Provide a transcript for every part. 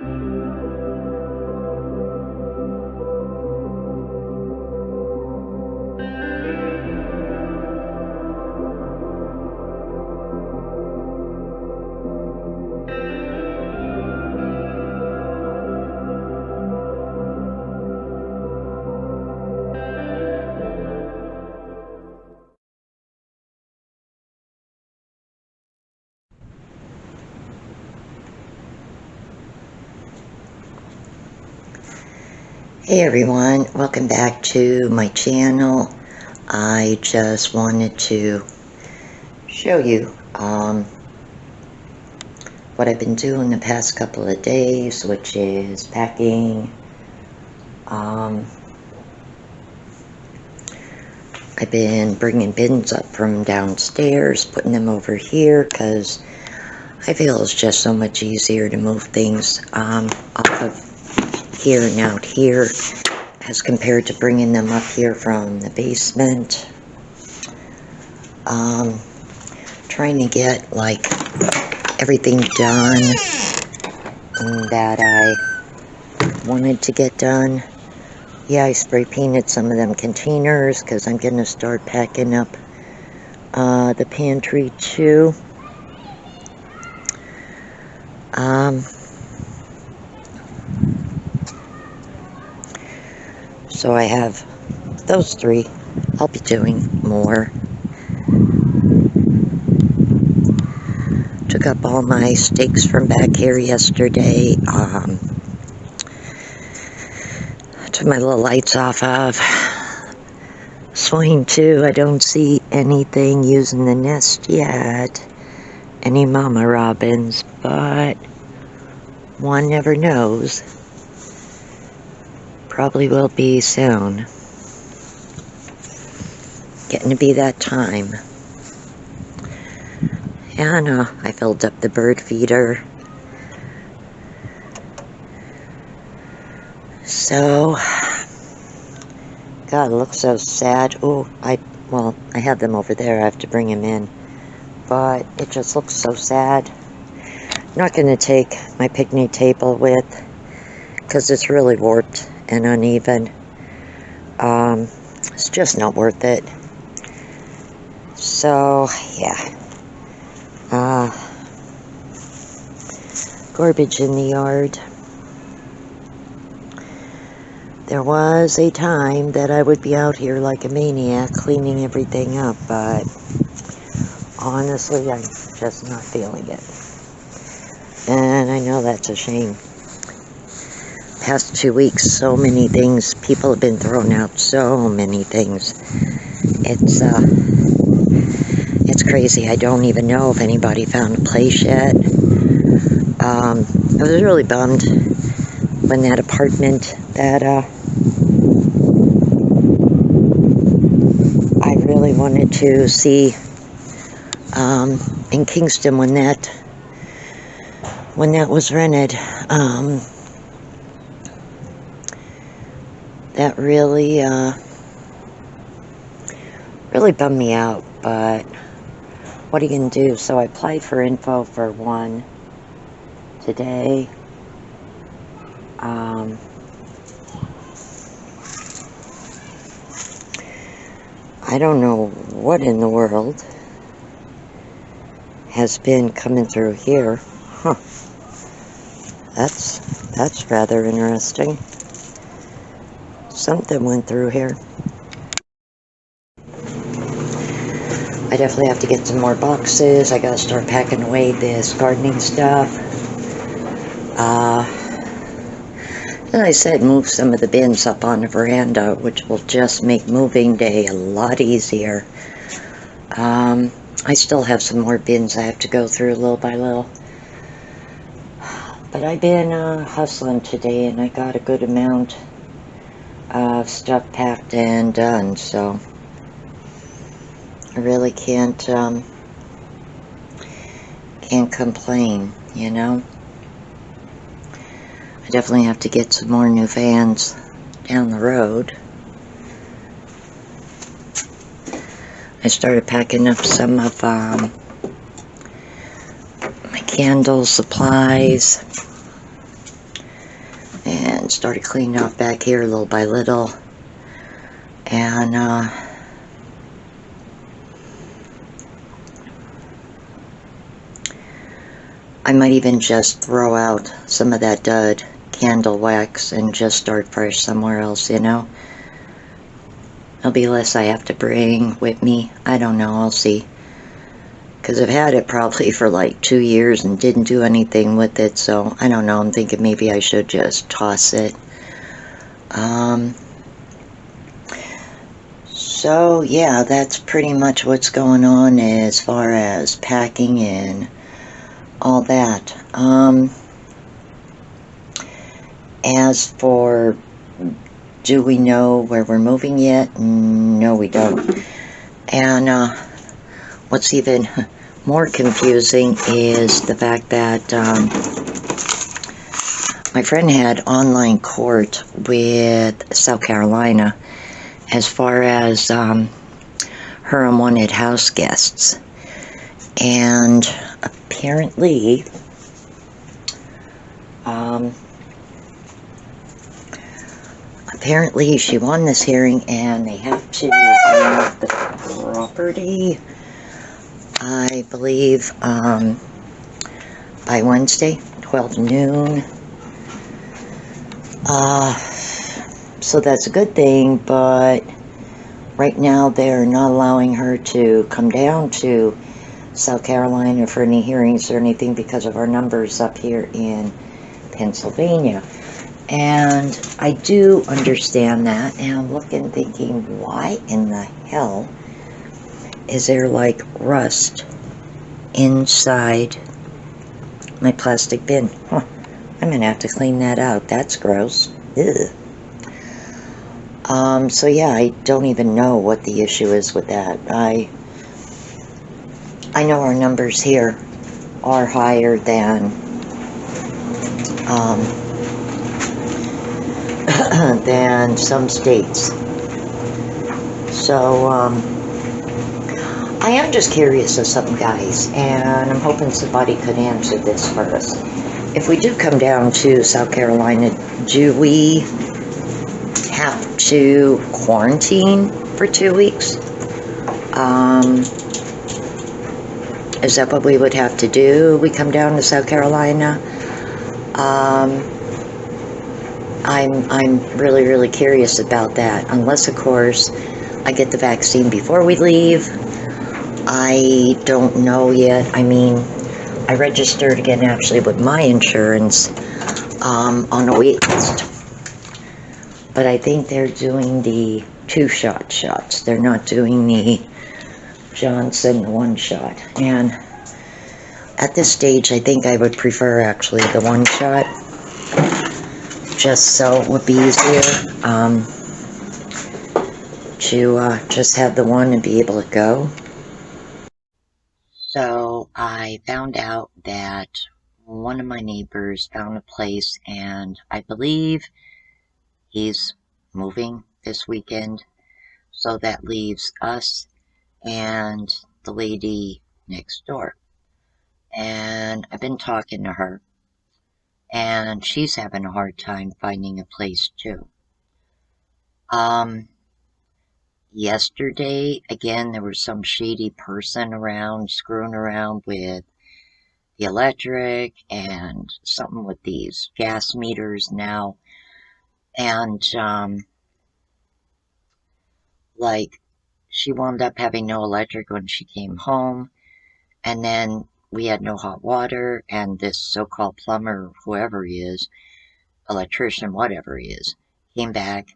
Hey everyone, welcome back to my channel. I just wanted to show you what I've been doing the past couple of days, which is packing. I've been bringing bins up from downstairs, putting them over here because I feel it's just so much easier to move things off of here and out here as compared to bringing them up here from the basement. Trying to get like everything done that I wanted to get done. Yeah, I spray painted some of them containers because I'm gonna start packing up the pantry too. So I have those three. I'll be doing more. Took up all my steaks from back here yesterday. Took my little lights off of. Swing 2, I don't see anything using the nest yet. Any mama robins, but one never knows. Probably will be soon. Getting to be that time. Yeah, I know. I filled up the bird feeder. So, God, it looks so sad. Oh, I have them over there. I have to bring them in. But it just looks so sad. I'm not going to take my picnic table with, because it's really warped and uneven. It's just not worth it. So, yeah. Garbage in the yard. There was a time that I would be out here like a maniac cleaning everything up, but honestly, I'm just not feeling it. And I know that's a shame. Past 2 weeks, so many things. People have been throwing out so many things. It's crazy. I don't even know if anybody found a place yet. I was really bummed when that apartment that I really wanted to see in Kingston when that was rented. That really bummed me out, but what are you going to do? So I applied for info for one today. I don't know what in the world has been coming through here. Huh. That's rather interesting. Something went through here. I definitely have to get some more boxes. I gotta start packing away this gardening stuff. As I said, move some of the bins up on the veranda, which will just make moving day a lot easier. I still have some more bins I have to go through little by little. But I've been hustling today, and I got a good amount of stuff packed and done, so I really can't complain, you know. I definitely have to get some more new fans down the road. I started packing up some of my candle supplies. and started cleaning off back here little by little. And I might even just throw out some of that dud candle wax and just start fresh somewhere else, you know. There'll be less I have to bring with me. I don't know, I'll see. Because I've had it probably for like 2 years and didn't do anything with it, so I don't know. I'm thinking maybe I should just toss it. So yeah, that's pretty much what's going on as far as packing and all that. As for, do we know where we're moving yet? No, we don't. And what's even more confusing is the fact that my friend had online court with South Carolina as far as her unwanted house guests. And apparently, she won this hearing, and they have to have the property, I believe, by Wednesday, 12 noon. So that's a good thing, but right now they're not allowing her to come down to South Carolina for any hearings or anything because of our numbers up here in Pennsylvania. And I do understand that, and I'm looking thinking, why in the hell is there like rust inside my plastic bin? Huh. I'm gonna have to clean that out. That's gross. Ew. So yeah, I don't even know what the issue is with that. I know our numbers here are higher than than some states. So I am just curious of something, guys, and I'm hoping somebody could answer this for us. If we do come down to South Carolina, do we have to quarantine for 2 weeks? Is that what we would have to do? We come down to South Carolina. I'm really, really curious about that. Unless, of course, I get the vaccine before we leave. I don't know yet. I mean, I registered again actually with my insurance on a wait list. But I think they're doing the 2-shot shots. They're not doing the Johnson 1-shot. And at this stage, I think I would prefer actually the 1-shot. Just so it would be easier to just have the one and be able to go. So I found out that one of my neighbors found a place, and I believe he's moving this weekend. So that leaves us and the lady next door. And I've been talking to her, and she's having a hard time finding a place too. Yesterday, again, there was some shady person around, screwing around with the electric and something with these gas meters now. And, like, she wound up having no electric when she came home. And then we had no hot water, and this so-called plumber, whoever he is, electrician, whatever he is, came back,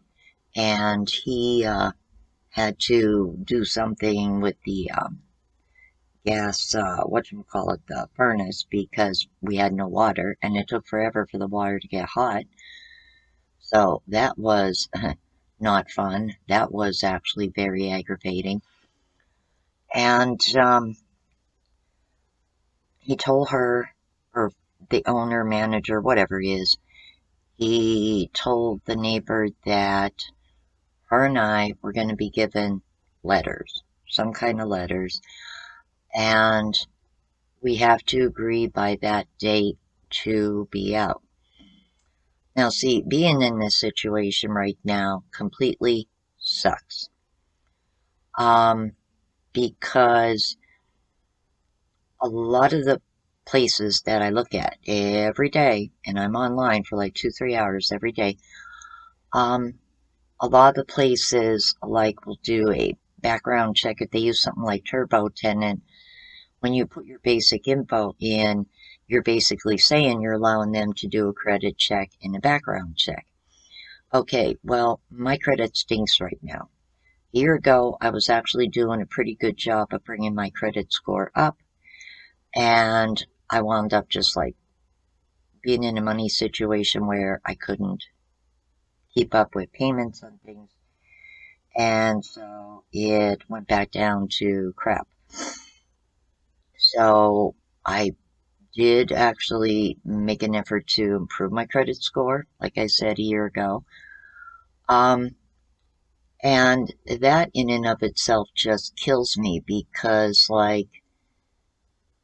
and he had to do something with the gas, the furnace, because we had no water, and it took forever for the water to get hot. So that was not fun. That was actually very aggravating. And he told her, or the owner, manager, whatever he is, he told the neighbor that her and I were going to be given letters, some kind of letters, and we have to agree by that date to be out. Now, see, being in this situation right now completely sucks. Because a lot of the places that I look at every day, and I'm online for like 2, 3 hours every day, um, a lot of the places like will do a background check if they use something like Turbo Tenant. When you put your basic info in, you're basically saying you're allowing them to do a credit check and a background check. Okay, well, my credit stinks right now. A year ago, I was actually doing a pretty good job of bringing my credit score up, and I wound up just like being in a money situation where I couldn't keep up with payments on things, and so it went back down to crap. So I did actually make an effort to improve my credit score, like I said a year ago. Um, and that in and of itself just kills me because, like,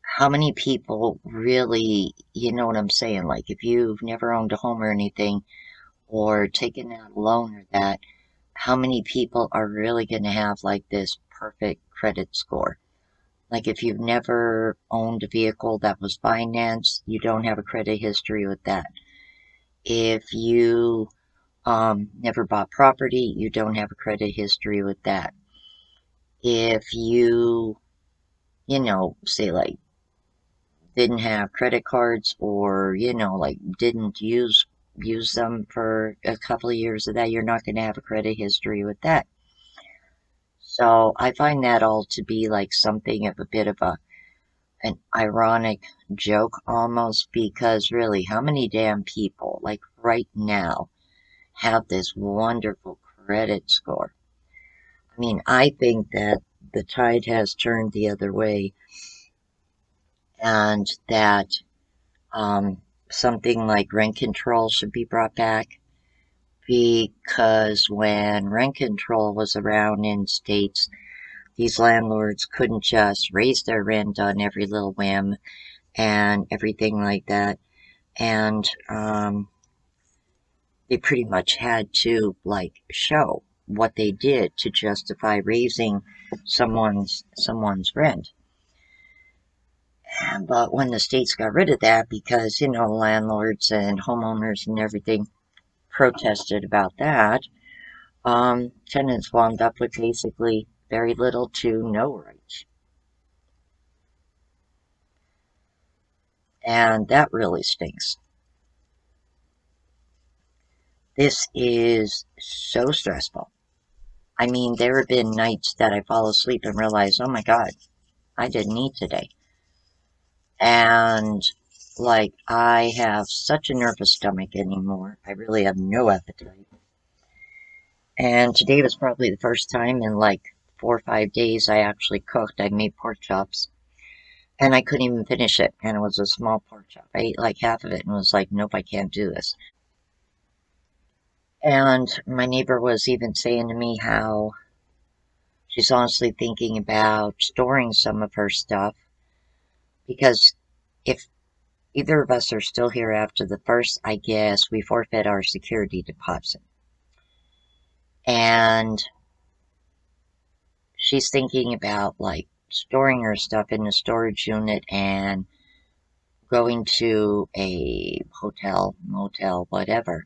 how many people really, you know what I'm saying? Like, if you've never owned a home or anything, or taken out a loan or that, how many people are really going to have, like, this perfect credit score? Like, if you've never owned a vehicle that was financed, you don't have a credit history with that. If you never bought property, you don't have a credit history with that. If you know, say like didn't have credit cards or, you know, like didn't use them for a couple of years of that, you're not going to have a credit history with that. So I find that all to be like something of a bit of an ironic joke almost because really, how many damn people, like right now, have this wonderful credit score? I mean, I think that the tide has turned the other way and that something like rent control should be brought back because when rent control was around in states, these landlords couldn't just raise their rent on every little whim and everything like that. And they pretty much had to like show what they did to justify raising someone's rent. But when the states got rid of that, because you know landlords and homeowners and everything protested about that, tenants wound up with basically very little to no rights, and that really stinks. This is so stressful. I mean, there have been nights that I fall asleep and realize, oh my God, I didn't eat today. And like, I have such a nervous stomach anymore. I really have no appetite. And today was probably the first time in like 4 or 5 days I actually cooked. I made pork chops and I couldn't even finish it. And it was a small pork chop. I ate like half of it and was like, nope, I can't do this. And my neighbor was even saying to me how she's honestly thinking about storing some of her stuff because if either of us are still here after the first, I guess we forfeit our security deposit. And she's thinking about like storing her stuff in a storage unit and going to a hotel, motel, whatever.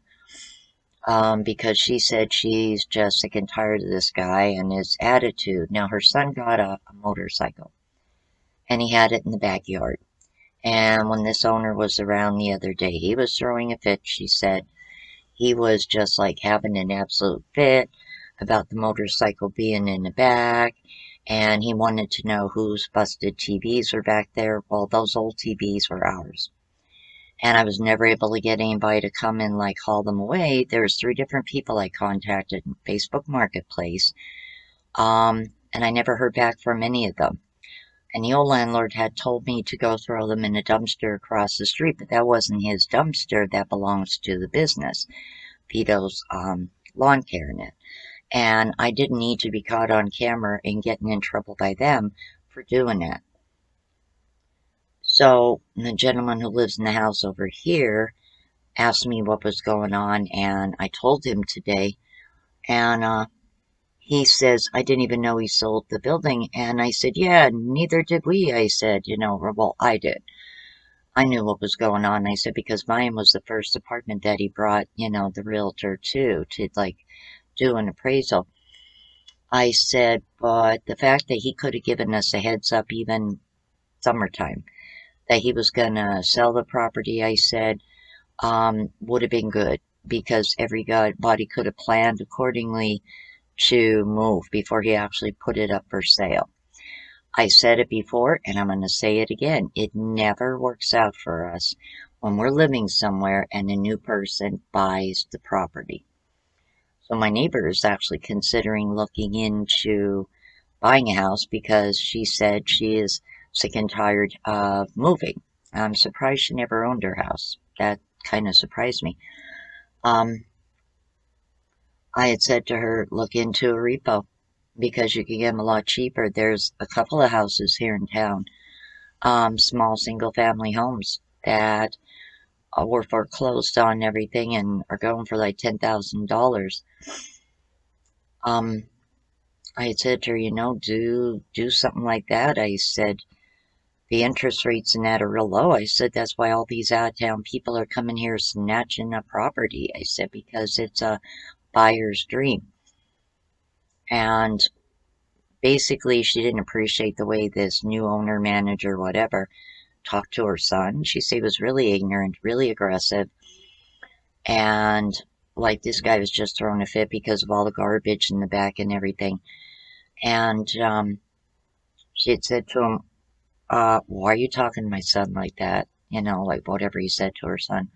Because she said she's just sick and tired of this guy and his attitude. Now, her son got a motorcycle and he had it in the backyard. And when this owner was around the other day, he was throwing a fit. She said he was just like having an absolute fit about the motorcycle being in the back. And he wanted to know whose busted TVs were back there. Well, those old TVs were ours. And I was never able to get anybody to come and like haul them away. There's 3 different people I contacted in Facebook Marketplace. And I never heard back from any of them. And the old landlord had told me to go throw them in a dumpster across the street, but that wasn't his dumpster. That belongs to the business, Vito's lawn care net. And I didn't need to be caught on camera and getting in trouble by them for doing that. So the gentleman who lives in the house over here asked me what was going on, and I told him today, and he says, I didn't even know he sold the building, and I said, yeah, neither did we. I said, well, I did. I knew what was going on. I said, because mine was the first apartment that he brought, the realtor to like do an appraisal. I said, but the fact that he could have given us a heads up even summertime, that he was going to sell the property, I said, would have been good because everybody could have planned accordingly to move before he actually put it up for sale. I said it before and I'm going to say it again. It never works out for us when we're living somewhere and a new person buys the property. So my neighbor is actually considering looking into buying a house because she said she is sick and tired of moving. I'm surprised she never owned her house. That kind of surprised me. I had said to her, look into a repo because you can get them a lot cheaper. There's a couple of houses here in town, small single family homes that were foreclosed on and everything and are going for like $10,000. I had said to her, do something like that. I said, the interest rates in that are real low. I said, that's why all these out of town people are coming here snatching up property. I said, because it's a buyer's dream. And basically, she didn't appreciate the way this new owner, manager, whatever, talked to her son. She said he was really ignorant, really aggressive. And like this guy was just throwing a fit because of all the garbage in the back and everything. And she had said to him, why are you talking to my son like that? Like whatever he said to her son.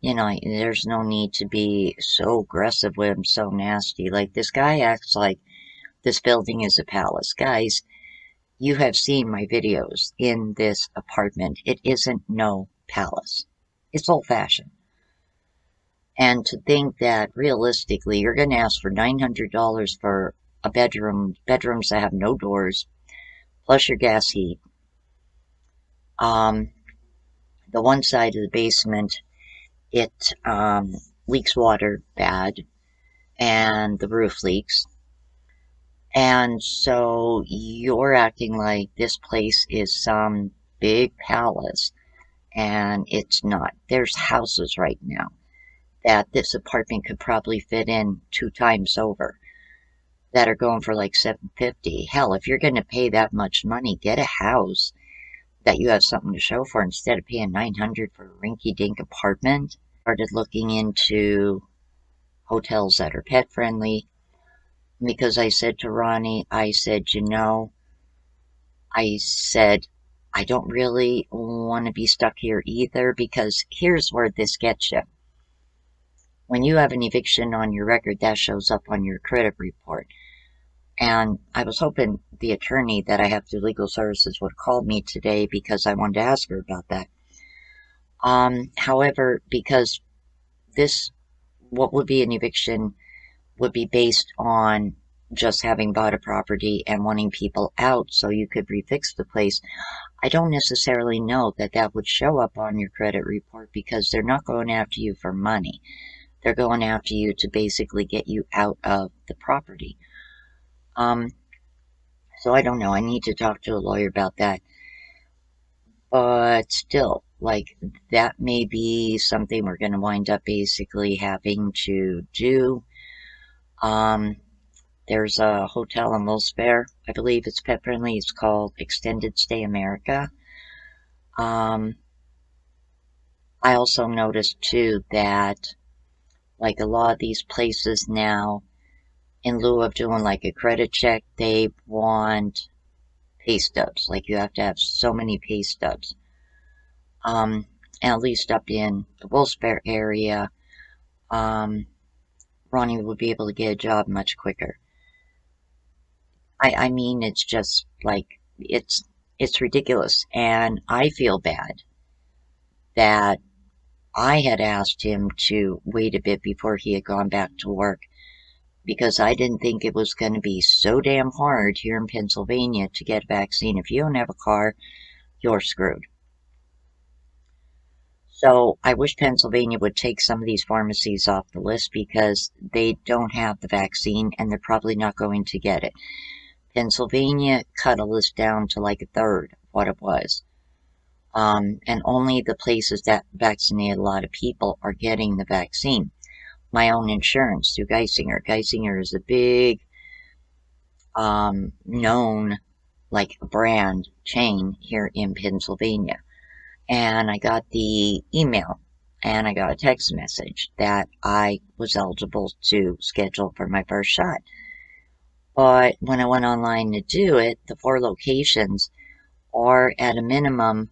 There's no need to be so aggressive with him, so nasty. Like this guy acts like this building is a palace. Guys, you have seen my videos in this apartment. It isn't no palace. It's old fashioned. And to think that realistically you're going to ask for $900 for a bedrooms that have no doors, plus your gas heat. The one side of the basement, it leaks water bad, and the roof leaks. And so you're acting like this place is some big palace, and it's not. There's houses right now that this apartment could probably fit in 2 times over that are going for like $750. Hell, if you're going to pay that much money, get a house that you have something to show for instead of paying $900 for a rinky-dink apartment. Started looking into hotels that are pet friendly because I said to Ronnie, I said, I don't really want to be stuck here either because here's where this gets you. When you have an eviction on your record, that shows up on your credit report. And I was hoping the attorney that I have through legal services would call me today because I wanted to ask her about that. However, because what would be an eviction would be based on just having bought a property and wanting people out so you could refix the place. I don't necessarily know that that would show up on your credit report because they're not going after you for money. They're going after you to basically get you out of the property. So I don't know. I need to talk to a lawyer about that. But still, like, that may be something we're going to wind up basically having to do. There's a hotel in Wilkes-Barre. I believe it's pet friendly. It's called Extended Stay America. I also noticed too that like a lot of these places now, in lieu of doing like a credit check, they want pay stubs. Like you have to have so many pay stubs. And at least up in the Wilkes-Barre area, Ronnie would be able to get a job much quicker. I mean, it's just like, it's ridiculous. And I feel bad that I had asked him to wait a bit before he had gone back to work because I didn't think it was going to be so damn hard here in Pennsylvania to get a vaccine. If you don't have a car, you're screwed. So I wish Pennsylvania would take some of these pharmacies off the list because they don't have the vaccine and they're probably not going to get it. Pennsylvania cut a list down to like a third of what it was. And only the places that vaccinate a lot of people are getting the vaccine. My own insurance through Geisinger. Geisinger is a big, known, like, brand chain here in Pennsylvania. And I got the email and I got a text message that I was eligible to schedule for my first shot. But when I went online to do it, the 4 locations are at a minimum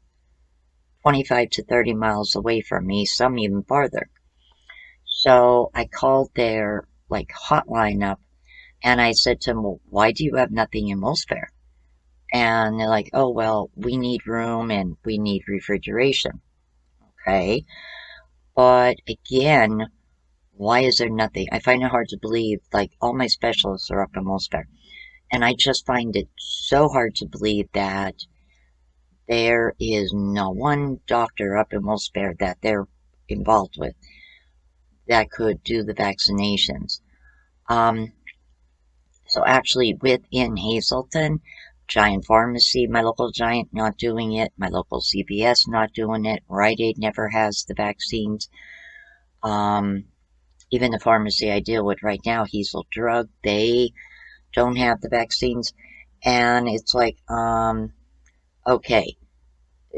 25 to 30 miles away from me, some even farther. So I called their like hotline up and I said to them, well, why do you have nothing in Most-Fair? And they're like, oh, well, we need room and we need refrigeration. Okay. But again, why is there nothing? I find it hard to believe, like, all my specialists are up in Most-Fair. And I just find it so hard to believe that there is no one doctor up in Most-Fair that they're involved with that could do the vaccinations. So actually within Hazleton, Giant Pharmacy, my local Giant, not doing it. My local CVS, not doing it. Rite Aid never has the vaccines. Even the pharmacy I deal with right now, Hazel Drug, they don't have the vaccines. And it's like, okay.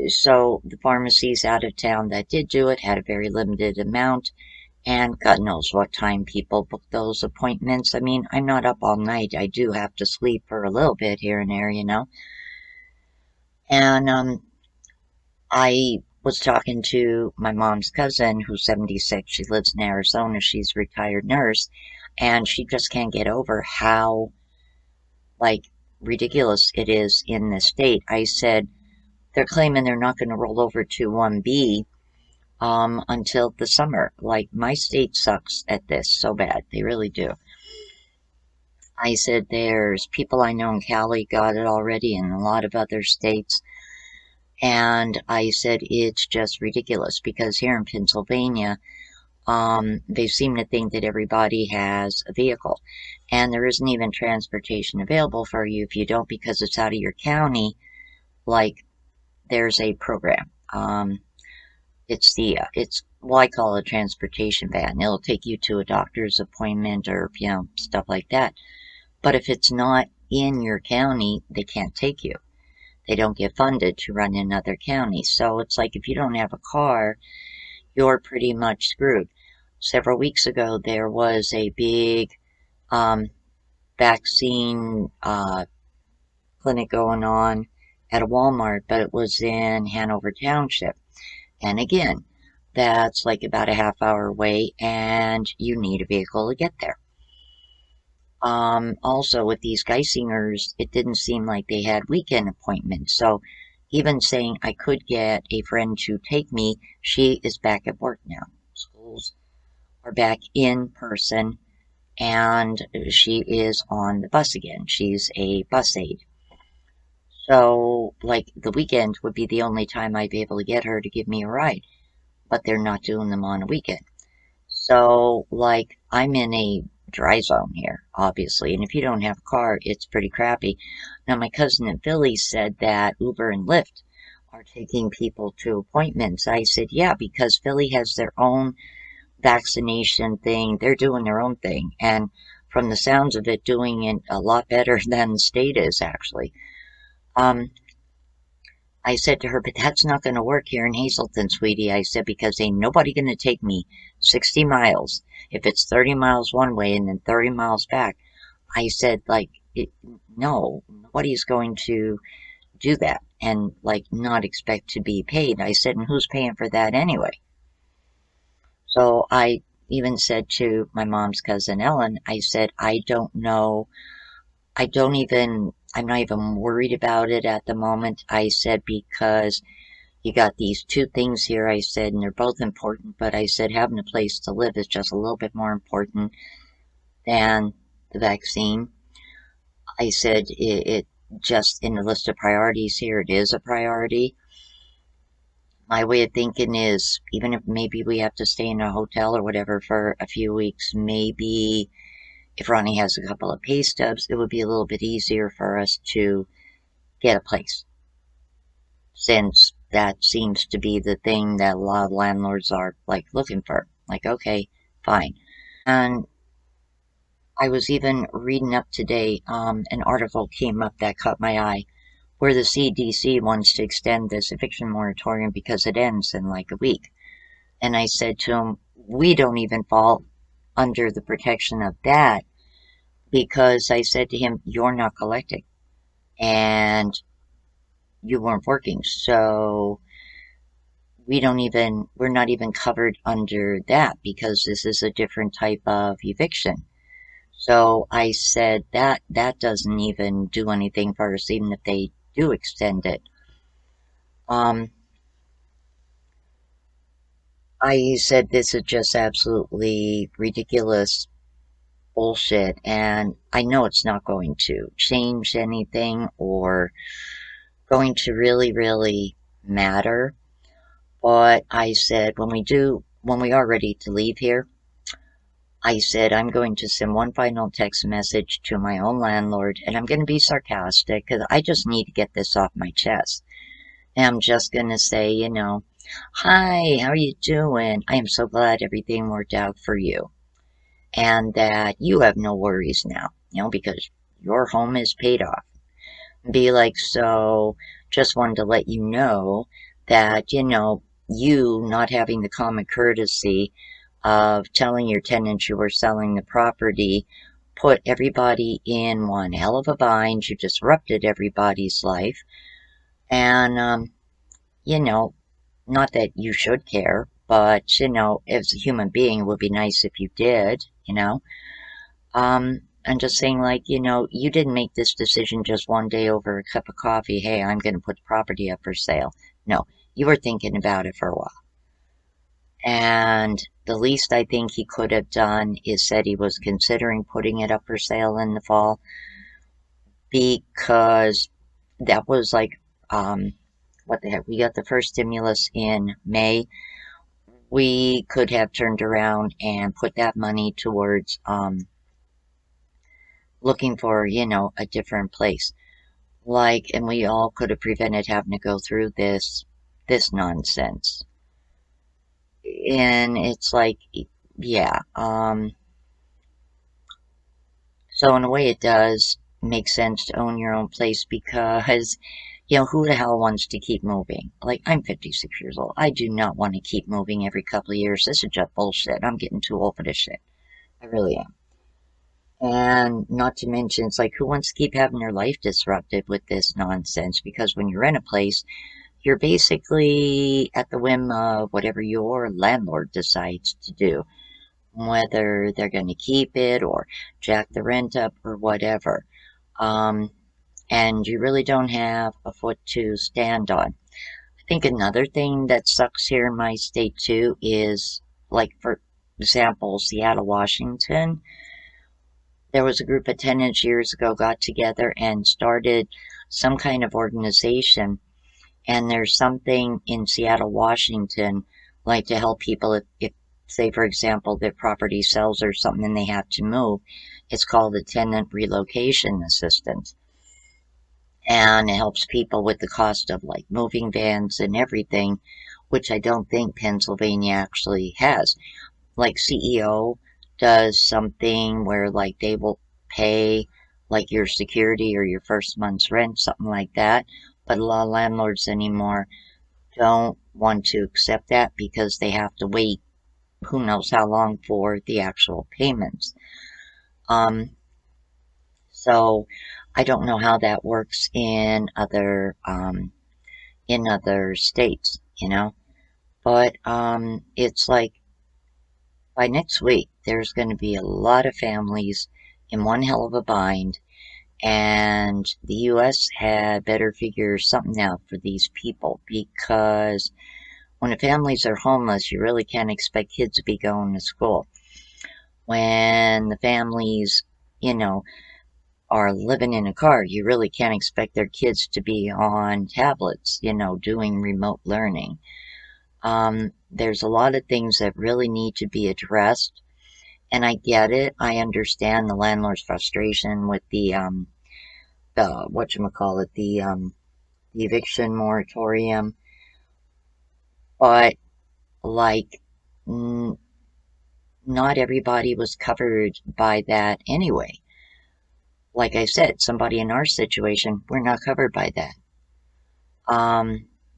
So the pharmacies out of town that did do it had a very limited amount. And God knows what time people book those appointments. I mean, I'm not up all night. I do have to sleep for a little bit here and there, you know. And I was talking to my mom's cousin, who's 76. She lives in Arizona. She's a retired nurse. And she just can't get over how, like, ridiculous it is in this state. I said, they're claiming they're not going to roll over to 1B until the summer. Like, my state sucks at this so bad. They really do. I said, there's people I know in Cali got it already and a lot of other states. And I said, it's just ridiculous because here in Pennsylvania, they seem to think that everybody has a vehicle. And there isn't even transportation available for you if you don't because it's out of your county. Like, there's a program. Well, I call it a transportation van. It'll take you to a doctor's appointment or, stuff like that. But if it's not in your county, they can't take you. They don't get funded to run in other counties. So it's like if you don't have a car, you're pretty much screwed. Several weeks ago, there was a big vaccine clinic going on at a Walmart, but it was in Hanover Township. And again, that's like about a half hour away, and you need a vehicle to get there. Also, with these Geisingers, it didn't seem like they had weekend appointments. So, even saying I could get a friend to take me, she is back at work now. Schools are back in person, and she is on the bus again. She's a bus aide. So, like, the weekend would be the only time I'd be able to get her to give me a ride. But they're not doing them on a weekend. So, like, I'm in a dry zone here, obviously, and if you don't have a car, it's pretty crappy. Now, my cousin in Philly said that Uber and Lyft are taking people to appointments. I said, yeah, because Philly has their own vaccination thing. They're doing their own thing, and from the sounds of it, doing it a lot better than the state is, actually. I said to her, but that's not going to work here in Hazleton, sweetie. I said, because ain't nobody going to take me 60 miles if it's 30 miles one way and then 30 miles back. I said, like, no, nobody's going to do that and, like, not expect to be paid. I said, and who's paying for that anyway? So I even said to my mom's cousin Ellen, I said, I don't know. I'm not even worried about it at the moment. I said, because you got these 2 things here, I said, and they're both important, but I said having a place to live is just a little bit more important than the vaccine. I said, it just in the list of priorities here, it is a priority. My way of thinking is, even if maybe we have to stay in a hotel or whatever for a few weeks, maybe if Ronnie has a couple of pay stubs, it would be a little bit easier for us to get a place, since that seems to be the thing that a lot of landlords are like looking for. Like, okay, fine. And I was even reading up today, an article came up that caught my eye where the CDC wants to extend this eviction moratorium because it ends in like a week. And I said to him, we don't even fall under the protection of that, because I said to him, you're not collecting and you weren't working. So we're not even covered under that because this is a different type of eviction. So I said that doesn't even do anything for us, even if they do extend it. Um, I said this is just absolutely ridiculous bullshit, and I know it's not going to change anything or going to really, really matter. But I said when we are ready to leave here, I said I'm going to send one final text message to my own landlord, and I'm going to be sarcastic because I just need to get this off my chest. And I'm just going to say, hi, how are you doing? I am so glad everything worked out for you, and that you have no worries now, because your home is paid off. Be like, so just wanted to let you know that, you not having the common courtesy of telling your tenants you were selling the property put everybody in one hell of a bind. You disrupted everybody's life. And, you know, not that you should care, but, as a human being, it would be nice if you did. I'm just saying, like, you didn't make this decision just one day over a cup of coffee. Hey, I'm going to put the property up for sale. No, you were thinking about it for a while. And the least I think he could have done is said he was considering putting it up for sale in the fall, because that was like, what the heck? We got the first stimulus in May. We could have turned around and put that money towards looking for, a different place. Like, and we all could have prevented having to go through this nonsense. And it's like, yeah, so in a way it does make sense to own your own place, because, who the hell wants to keep moving? Like, I'm 56 years old. I do not want to keep moving every couple of years. This is just bullshit. I'm getting too old for this shit. I really am. And not to mention, it's like, who wants to keep having their life disrupted with this nonsense? Because when you're in a place, you're basically at the whim of whatever your landlord decides to do, whether they're going to keep it or jack the rent up or whatever. Um, and you really don't have a foot to stand on. I think another thing that sucks here in my state too is, like, for example, Seattle, Washington. There was a group of tenants years ago got together and started some kind of organization, and there's something in Seattle, Washington, like to help people if say, for example, their property sells or something and they have to move. It's called the tenant relocation assistance. And it helps people with the cost of like moving vans and everything, which I don't think Pennsylvania actually has. Like CEO does something where like they will pay like your security or your first month's rent, something like that. But a lot of landlords anymore don't want to accept that because they have to wait who knows how long for the actual payments. Um, so I don't know how that works in other states, But it's like by next week there's going to be a lot of families in one hell of a bind, and the U.S. had better figure something out for these people, because when the families are homeless, you really can't expect kids to be going to school. When the families, you know, are living in a car, you really can't expect their kids to be on tablets, doing remote learning. There's a lot of things that really need to be addressed, and I get it. I understand the landlord's frustration with the whatchamacallit, the eviction moratorium, but like, n- not everybody was covered by that anyway. Like I said, somebody in our situation, we're not covered by that.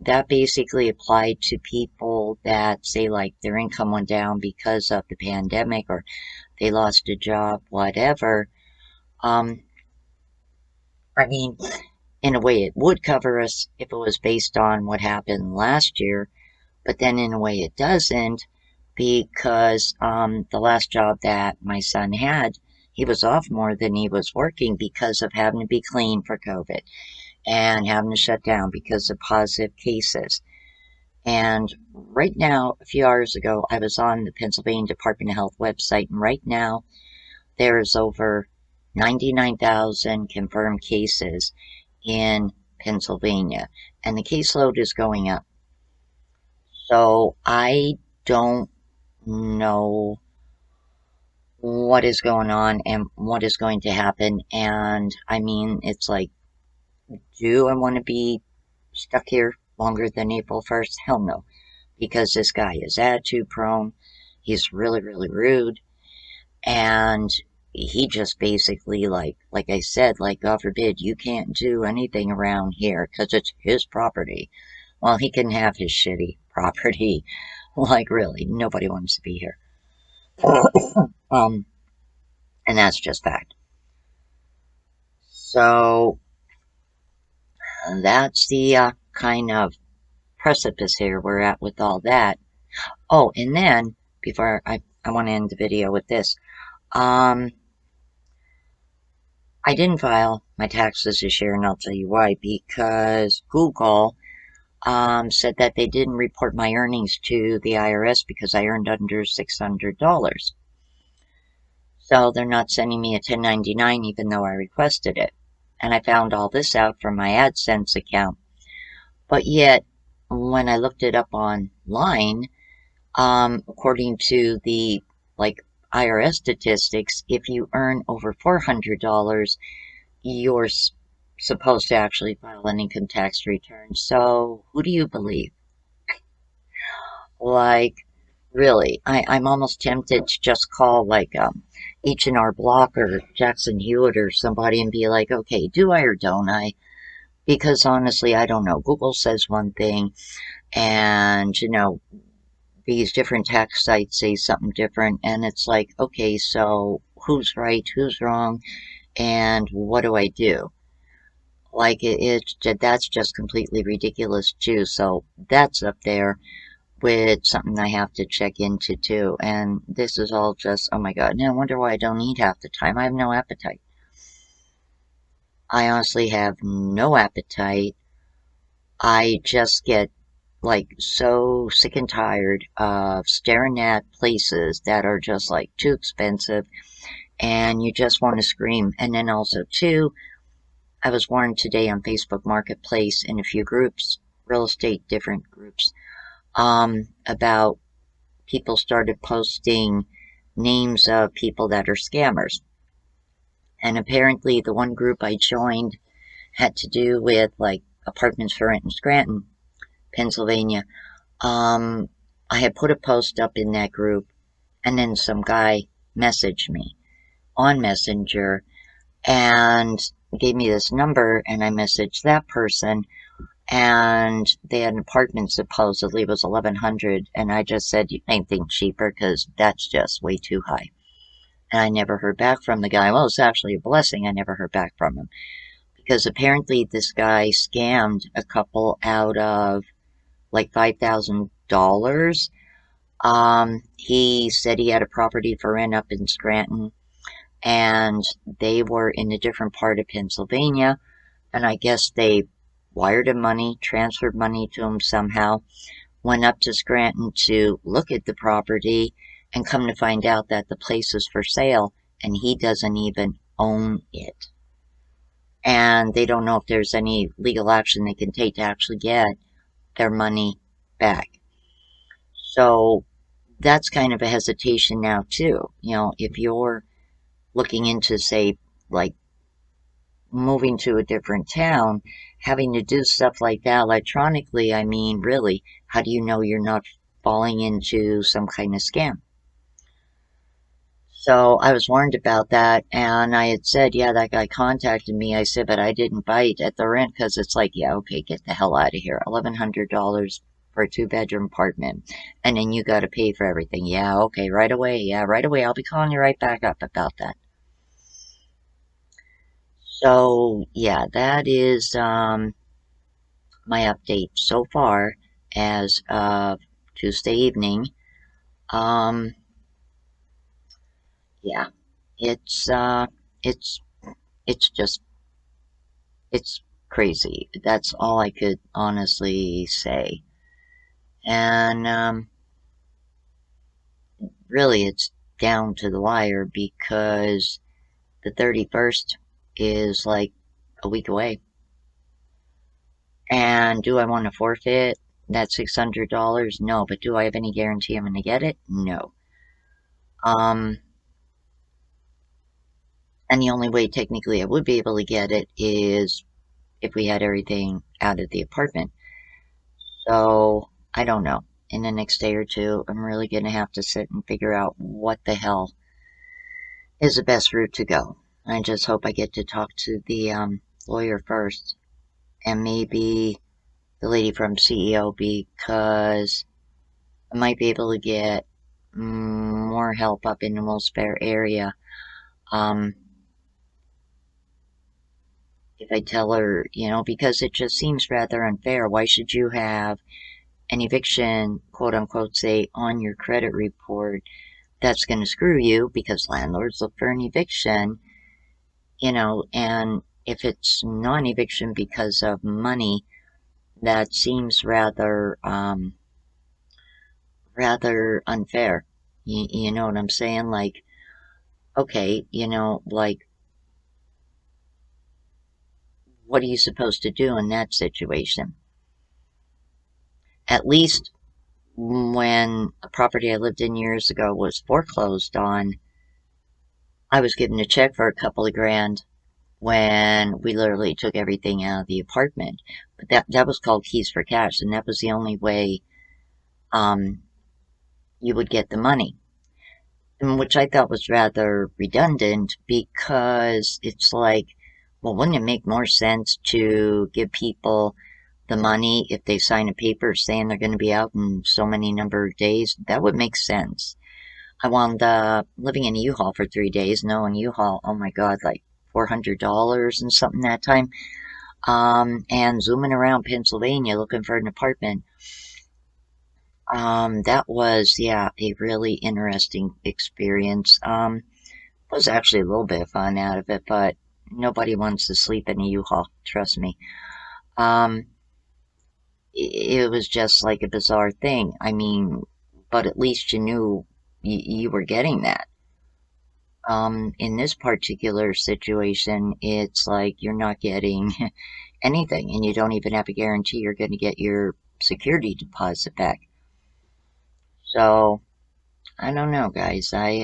That basically applied to people that say like their income went down because of the pandemic or they lost a job, whatever. Um, I mean, in a way, it would cover us if it was based on what happened last year, but then in a way, it doesn't because the last job that my son had, he was off more than he was working because of having to be clean for COVID and having to shut down because of positive cases. And right now, a few hours ago, I was on the Pennsylvania Department of Health website, and right now there's over 99,000 confirmed cases in Pennsylvania, and the caseload is going up. So I don't know what is going on and what is going to happen. And I mean, it's like, do I want to be stuck here longer than April 1st? Hell no, because this guy is attitude prone. He's really, really rude. And he just basically, like I said, like, God forbid, you can't do anything around here because it's his property. Well, he can have his shitty property. Like, really, nobody wants to be here. um, and that's just fact. So, that's the kind of precipice here we're at with all that. Oh, and then, before I want to end the video with this, um, I didn't file my taxes this year, and I'll tell you why. Because Google said that they didn't report my earnings to the IRS because I earned under $600. So they're not sending me a 1099 even though I requested it. And I found all this out from my AdSense account. But yet, when I looked it up online, according to the like IRS statistics, if you earn over $400, you're supposed to actually file an income tax return. So who do you believe? Like, really, I'm almost tempted to just call like H&R Block or Jackson Hewitt or somebody and be like, okay, do I or don't I? Because honestly, I don't know. Google says one thing, and these different tax sites say something different, and it's like, okay, so who's right, who's wrong, and what do I do? Like that's just completely ridiculous too. So that's up there with something I have to check into too. And this is all just, oh my God, no wonder why I don't eat half the time. I have no appetite. I honestly have no appetite. I just get like so sick and tired of staring at places that are just like too expensive and you just want to scream. And then also too, I was warned today on Facebook Marketplace in a few groups, real estate different groups, about people started posting names of people that are scammers. And apparently the one group I joined had to do with like apartments for rent in Scranton, Pennsylvania. I had put a post up in that group and then some guy messaged me on Messenger and gave me this number and I messaged that person and they had an apartment supposedly was 1100 and I just said anything cheaper because that's just way too high. And I never heard back from the guy. Well, it's actually a blessing I never heard back from him because apparently this guy scammed a couple out of like $5,000. He said he had a property for rent up in Scranton and they were in a different part of Pennsylvania. And I guess they wired him money, transferred money to him somehow, went up to Scranton to look at the property, and come to find out that the place is for sale and he doesn't even own it. And they don't know if there's any legal action they can take to actually get their money back. So that's kind of a hesitation now too. You know, if you're looking into, say, like moving to a different town, having to do stuff like that electronically, I mean, really, how do you know you're not falling into some kind of scam? So I was warned about that, and I had said, yeah, that guy contacted me. I said, but I didn't bite at the rent because it's like, yeah, okay, get the hell out of here. $1,100 for a two-bedroom apartment, and then you got to pay for everything. Yeah, okay, right away. Yeah, right away. I'll be calling you right back up about that. So yeah, that is my update so far as of Tuesday evening. Um, yeah, it's it's it's just it's crazy. That's all I could honestly say. And really, it's down to the wire because the 31st is like a week away. And do I want to forfeit that $600? No, but do I have any guarantee I'm going to get it? No. Um, and the only way technically I would be able to get it is if we had everything out of the apartment. So, I don't know. In the next day or two, I'm really going to have to sit and figure out what the hell is the best route to go. I just hope I get to talk to the lawyer first and maybe the lady from CEO because I might be able to get more help up in the Wilkes-Barre area. Um, if I tell her, you know, because it just seems rather unfair. Why should you have an eviction, quote unquote, say, on your credit report that's going to screw you because landlords look for an eviction, you know, and if it's non-eviction because of money, that seems rather unfair. You know what I'm saying? Like, okay, you know, like, what are you supposed to do in that situation? At least when a property I lived in years ago was foreclosed on, I was given a check for a couple of grand when we literally took everything out of the apartment. But that was called keys for cash, and that was the only way um, you would get the money. And which I thought was rather redundant because it's like, well, wouldn't it make more sense to give people the money if they sign a paper saying they're going to be out in so many number of days? That would make sense. I wound up living in a U-Haul for 3 days. No, in U-Haul, oh my God, like $400 and something that time. And zooming around Pennsylvania looking for an apartment. That was, yeah, a really interesting experience. Was actually a little bit of fun out of it, but nobody wants to sleep in a U-Haul, trust me. Um, it was just like a bizarre thing. I mean, but at least you knew you were getting that. In this particular situation, it's like you're not getting anything, and you don't even have a guarantee you're going to get your security deposit back. So, I don't know, guys. I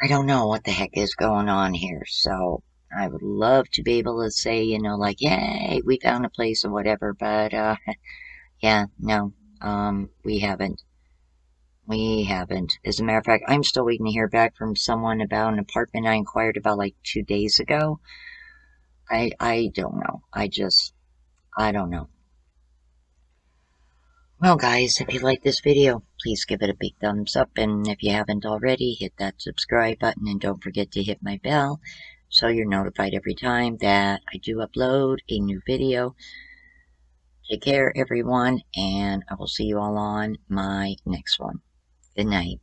don't know what the heck is going on here. So, I would love to be able to say, you know, like, yay, we found a place or whatever, but, yeah, no, we haven't. We haven't. As a matter of fact, I'm still waiting to hear back from someone about an apartment I inquired about like 2 days ago. I don't know. I don't know. Well, guys, if you like this video, please give it a big thumbs up, and if you haven't already, hit that subscribe button, and don't forget to hit my bell so you're notified every time that I do upload a new video. Take care, everyone, and I will see you all on my next one. Good night.